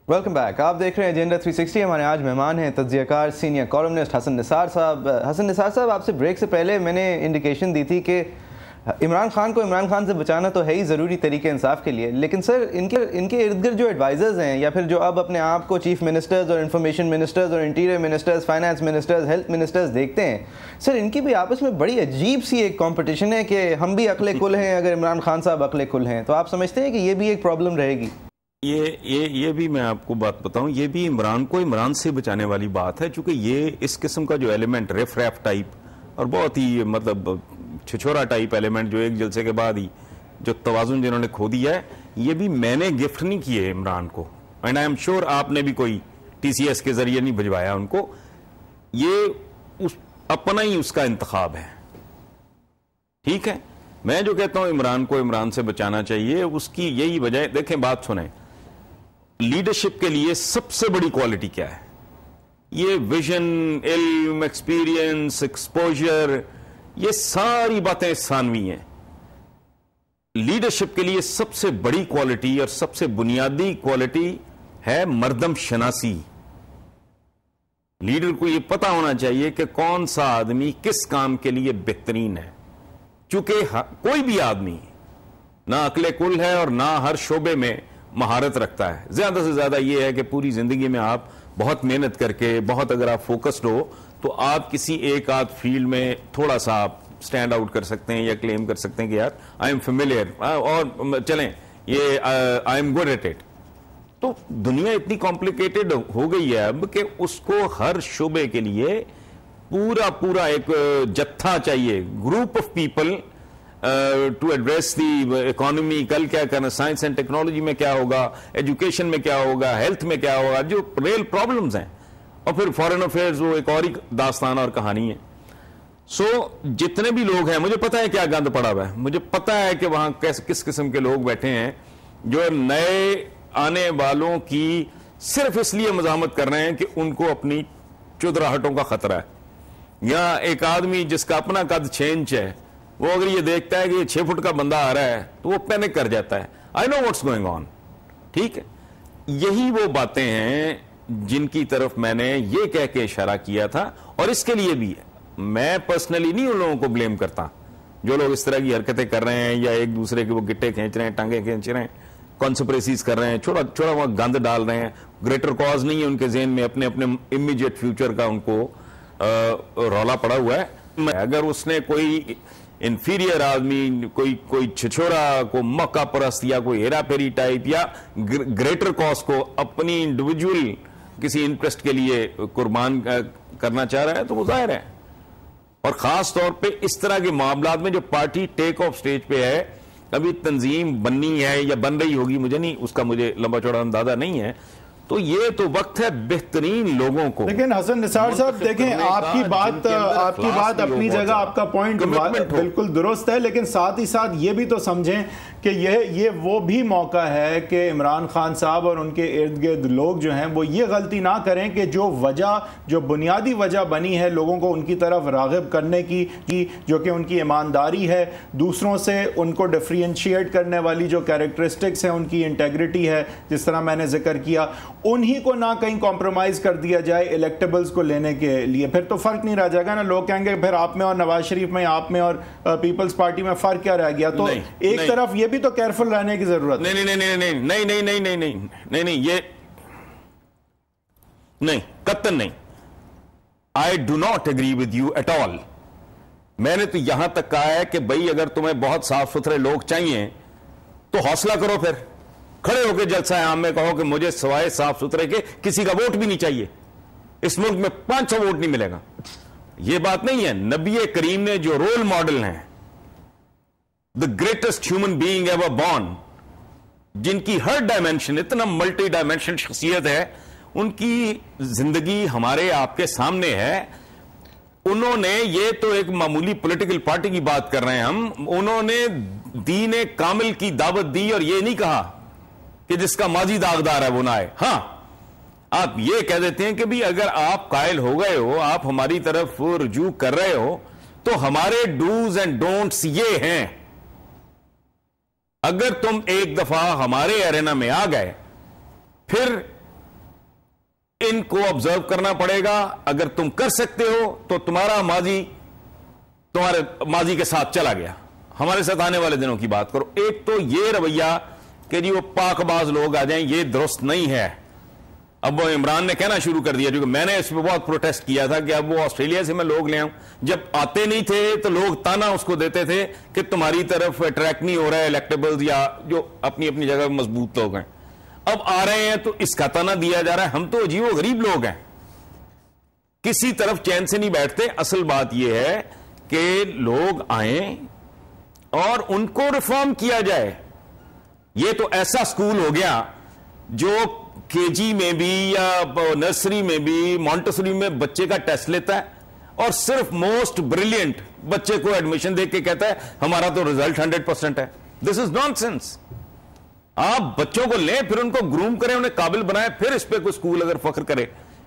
Welcome back. آپ دیکھ رہے ہیں ایجنڈا 360. ہمارے آج مہمان ہیں تجزیہ کار سینئر کالمنسٹ حسن نثار صاحب. حسن نثار صاحب, آپ سے بریک سے پہلے میں نے انڈیکیشن دی تھی کہ عمران خان کو عمران خان سے بچانا تو ہے ہی ضروری طریقے انصاف کے لیے, لیکن سر ان کے ارد گرد جو ایڈوائزرز ہیں یا پھر جو اب اپنے آپ کو چیف منسٹرز اور انفارمیشن منسٹرز اور interior ministers, finance ministers, health ministers دیکھتے ہیں, سر ان کی بھی آپس میں بڑی عجیب سی ایک کمپٹیشن ہے کہ ہم بھی عقل کل ہیں اگر عمران خان صاحب عقل کل ہیں. تو آپ سمجھتے ہیں کہ یہ بھی ایک پرابلم رہے گی؟ یہ بھی میں آپ کو بات بتاؤں, یہ بھی عمران سے بچانے والی بات ہے, چونکہ یہ اس قسم کا جو ایلیمنٹ ریف ریف ٹائپ اور بہت ہی مطلب چھچورا ٹائپ ایلیمنٹ جو ایک جلسے کے بعد ہی جو توازن جنہوں نے کھو دیا ہے, یہ بھی میں نے گفٹ نہیں کیے عمران کو, اینڈ آئی ایم شیور آپ نے بھی کوئی ٹی سی ایس کے ذریعے نہیں بھجوایا ان کو. یہ اپنا ہی اس کا انتخاب ہے. ٹھیک ہے, میں جو کہتا ہوں عمران کو عمران سے بچانا چاہیے, اس کی یہی وجہ ہے. دیکھیں بات سنیں, لیڈرشپ کے لیے سب سے بڑی کوالٹی کیا ہے؟ یہ ویژن, علم, ایکسپیرینس, ایکسپوجر, یہ ساری باتیں ثانوی ہیں. لیڈرشپ کے لیے سب سے بڑی کوالٹی اور سب سے بنیادی کوالٹی ہے مردم شناسی. لیڈر کو یہ پتا ہونا چاہیے کہ کون سا آدمی کس کام کے لیے بہترین ہے, چونکہ کوئی بھی آدمی نہ عقل کل ہے اور نہ ہر شعبے میں مہارت رکھتا ہے. زیادہ سے زیادہ یہ ہے کہ پوری زندگی میں آپ بہت محنت کر کے, بہت اگر آپ فوکسڈ ہو تو آپ کسی ایک آدھ فیلڈ میں تھوڑا سا آپ سٹینڈ آؤٹ کر سکتے ہیں یا کلیم کر سکتے ہیں کہ یار آئی ایم فیملیئر اور چلیں یہ I'm good at it. تو دنیا اتنی کمپلیکیٹڈ ہو گئی ہے اب کہ اس کو ہر شعبے کے لیے پورا ایک جتھا چاہیے, group of people to address the economy. کل کیا کرنا, سائنس اینڈ ٹیکنالوجی میں کیا ہوگا, ایجوکیشن میں کیا ہوگا, ہیلتھ میں کیا ہوگا, جو ریل پرابلمز ہیں, اور پھر فارن افیئرز وہ ایک اور ہی داستان اور کہانی ہے. سو جتنے بھی لوگ ہیں, مجھے پتا ہے کیا گند پڑا ہوا ہے, مجھے پتا ہے کہ وہاں کس قسم کے لوگ بیٹھے ہیں جو نئے آنے والوں کی صرف اس لیے مزاحمت کر رہے ہیں کہ ان کو اپنی چودراہٹوں کا خطرہ ہے. یا ایک آدمی جس کا اپنا قد 6 انچ ہے, وہ اگر یہ دیکھتا ہے کہ یہ 6 فٹ کا بندہ آ رہا ہے تو وہ پینک کر جاتا ہے. آئی نو واٹس گوئنگ آن. ٹھیک ہے, یہی وہ باتیں ہیں جن کی طرف میں نے یہ کہہ کے اشارہ کیا تھا. اور اس کے لیے بھی میں پرسنلی نہیں ان لوگوں کو بلیم کرتا جو لوگ اس طرح کی حرکتیں کر رہے ہیں یا ایک دوسرے کے وہ گٹے کھینچ رہے ہیں, ٹانگیں کھینچ رہے ہیں, کانسپریسیز کر رہے ہیں, چھوڑا وہ گند ڈال رہے ہیں. گریٹر کاز نہیں ہے ان کے ذہن میں, اپنے امیجیٹ فیوچر کا ان کو رولا پڑا ہوا ہے. اگر اس نے کوئی انفیریئر آدمی, کوئی چھچورا کو موقع پرست یا کوئی ہیرا پھیری ٹائپ یا گریٹر کاز کو اپنی انڈیویجول کسی انٹرسٹ کے لیے قربان کرنا چاہ رہا ہے تو وہ ظاہر ہے. اور خاص طور پہ اس طرح کے معاملات میں جو پارٹی ٹیک آف سٹیج پہ ہے, ابھی تنظیم بننی ہے یا بن رہی ہوگی, مجھے لمبا چوڑا اندازہ نہیں ہے, تو یہ تو وقت ہے بہترین لوگوں کو. لیکن حسن نثار صاحب دیکھیں, آپ کی بات اپنی جگہ, آپ کا پوائنٹ بالکل درست ہے, لیکن ساتھ ہی ساتھ یہ بھی تو سمجھیں کہ یہ وہ بھی موقع ہے کہ عمران خان صاحب اور ان کے ارد گرد لوگ جو ہیں وہ یہ غلطی نہ کریں کہ جو بنیادی وجہ بنی ہے لوگوں کو ان کی طرف راغب کرنے کی, جو کہ ان کی ایمانداری ہے, دوسروں سے ان کو ڈفرینشیٹ کرنے والی جو کیریکٹرسٹکس ہیں, ان کی انٹیگریٹی ہے, جس طرح میں نے ذکر کیا, انہی کو نہ کہیں کمپرومائز کر دیا جائے الیکٹیبلز کو لینے کے لیے. پھر تو فرق نہیں رہ جائے گا نا. لوگ کہیں گے پھر آپ میں اور نواز شریف میں, آپ میں اور پیپلز پارٹی میں فرق کیا رہ گیا. تو ایک طرف یہ بھی تو کیئرفل رہنے کی ضرورت ہے. نہیں, قطعاً نہیں. I do not agree with you at all. میں نے تو یہاں تک کہا ہے کہ بھائی اگر تمہیں بہت صاف ستھرے لوگ چاہیے تو حوصلہ کرو, پھر کھڑے ہو کے جلسہ عام میں کہو کہ مجھے سوائے صاف ستھرے کے کسی کا ووٹ بھی نہیں چاہیے. اس ملک میں 500 ووٹ نہیں ملے گا. یہ بات نہیں ہے. نبی کریم نے جو رول ماڈل ہیں, the greatest human being ever born, جن کی ہر ڈائمینشن اتنا ملٹی ڈائمینشن شخصیت ہے, ان کی زندگی ہمارے آپ کے سامنے ہے. انہوں نے, یہ تو ایک معمولی پولیٹیکل پارٹی کی بات کر رہے ہیں ہم, انہوں نے دین کامل کی دعوت دی اور یہ نہیں کہا کہ جس کا ماضی داغدار ہے وہ نہ آئے. ہاں, آپ یہ کہہ دیتے ہیں کہ بھی اگر آپ قائل ہو گئے ہو, آپ ہماری طرف رجوع کر رہے ہو, تو ہمارے ڈوز اینڈ ڈونٹس یہ ہیں. اگر تم ایک دفعہ ہمارے ایرینا میں آ گئے, پھر ان کو آبزرو کرنا پڑے گا. اگر تم کر سکتے ہو تو تمہارا ماضی تمہارے ماضی کے ساتھ چلا گیا. ہمارے ساتھ آنے والے دنوں کی بات کرو. ایک تو یہ رویہ کہ جی وہ پاک باز لوگ آ جائیں, یہ درست نہیں ہے. اب وہ عمران نے کہنا شروع کر دیا, کیونکہ میں نے اس پہ بہت پروٹیسٹ کیا تھا کہ اب وہ آسٹریلیا سے میں لوگ لے آؤں. جب آتے نہیں تھے تو لوگ تانا اس کو دیتے تھے کہ تمہاری طرف اٹریکٹ نہیں ہو رہا ہے الیکٹیبلز یا جو اپنی اپنی جگہ مضبوط لوگ ہیں. اب آ رہے ہیں تو اس کا تانا دیا جا رہا ہے. ہم تو عجیب و غریب لوگ ہیں, کسی طرف چین سے نہیں بیٹھتے. اصل بات یہ ہے کہ لوگ آئیں اور ان کو ریفارم کیا جائے. یہ تو ایسا سکول ہو گیا جو کے جی میں بھی یا نرسری میں بھی مونٹسری میں بچے کا ٹیسٹ لیتا ہے اور صرف موسٹ بریلینٹ بچے کو ایڈمیشن دے کے کہتا ہے ہمارا تو ریزلٹ 100% ہے. دس از نان سینس. آپ بچوں کو لیں, پھر ان کو گروم کریں, انہیں قابل بنائیں, پھر اس پہ کوئی اسکول اگر فخر کرے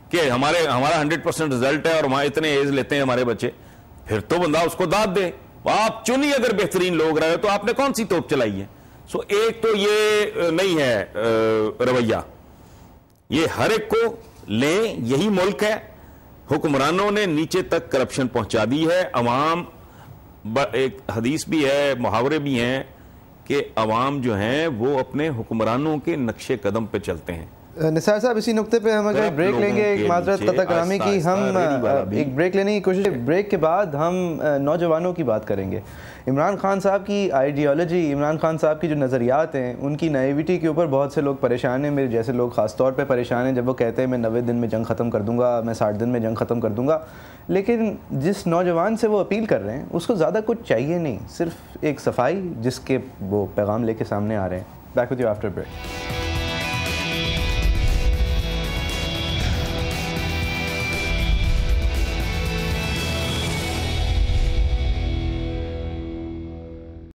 کہ ہمارا 100% ریزلٹ ہے اور وہاں اتنے ایز لیتے ہیں ہمارے بچے, پھر تو بندہ اس کو داد دے. آپ چنی اگر بہترین لوگ رہے تو آپ نے کون سی توپ چلائی ہے؟ سو ایک تو یہ نہیں ہے رویہ, یہ ہر ایک کو لیں, یہی ملک ہے. حکمرانوں نے نیچے تک کرپشن پہنچا دی ہے. عوام, ایک حدیث بھی ہے, محاورے بھی ہیں کہ عوام جو ہیں وہ اپنے حکمرانوں کے نقش قدم پہ چلتے ہیں. نثار صاحب اسی نقطے پہ ہم اگر بریک لیں گے, ایک معذرت قطع کلامی کی, ہم ایک بریک لینے کی کوشش, بریک کے بعد ہم نوجوانوں کی بات کریں گے. عمران خان صاحب کی آئیڈیالوجی, عمران خان صاحب کی جو نظریات ہیں, ان کی نائیوٹی کے اوپر بہت سے لوگ پریشان ہیں. میرے جیسے لوگ خاص طور پہ پریشان ہیں جب وہ کہتے ہیں میں 90 دن میں جنگ ختم کر دوں گا, میں 60 دن میں جنگ ختم کر دوں گا. لیکن جس نوجوان سے وہ اپیل کر رہے ہیں اس کو زیادہ کچھ چاہیے نہیں, صرف ایک صفائی جس کے وہ پیغام لے کے سامنے آ رہے ہیں. Back with you after break.